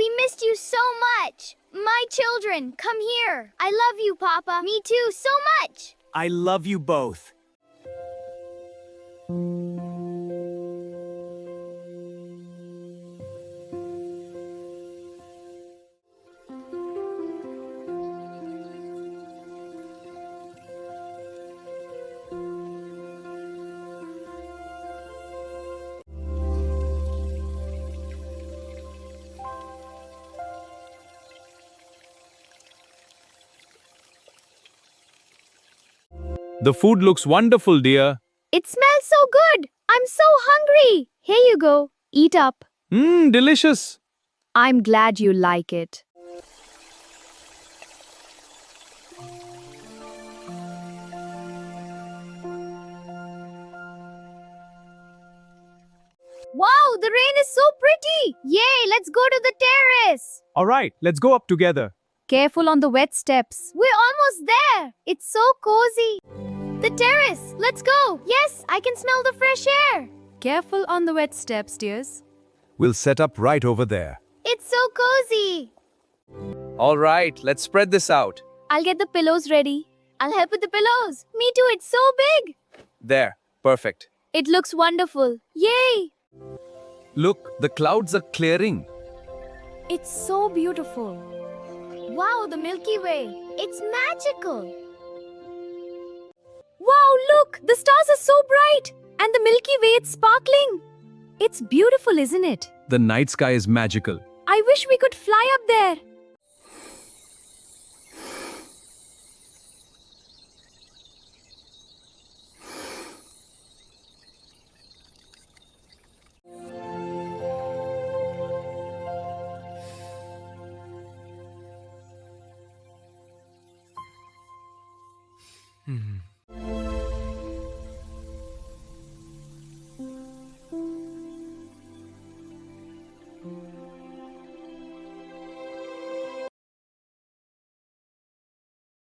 We missed you so much. My children, come here. I love you, Papa. Me too, so much. I love you both. The food looks wonderful, dear. It smells so good. I'm so hungry. Here you go. Eat up. Delicious. I'm glad you like it. Wow, the rain is so pretty. Yay, let's go to the terrace. All right, let's go up together. Careful on the wet steps. We're almost there. It's so cozy. The terrace. Let's go. Yes, I can smell the fresh air. Careful on the wet steps, dears. We'll set up right over there. It's so cozy. All right, let's spread this out. I'll get the pillows ready. I'll help with the pillows. Me too, it's so big. There, perfect. It looks wonderful. Yay! Look, the clouds are clearing. It's so beautiful. Wow, the Milky Way. It's magical. Wow, look! The stars are so bright. And the Milky Way, it's sparkling. It's beautiful, isn't it? The night sky is magical. I wish we could fly up there.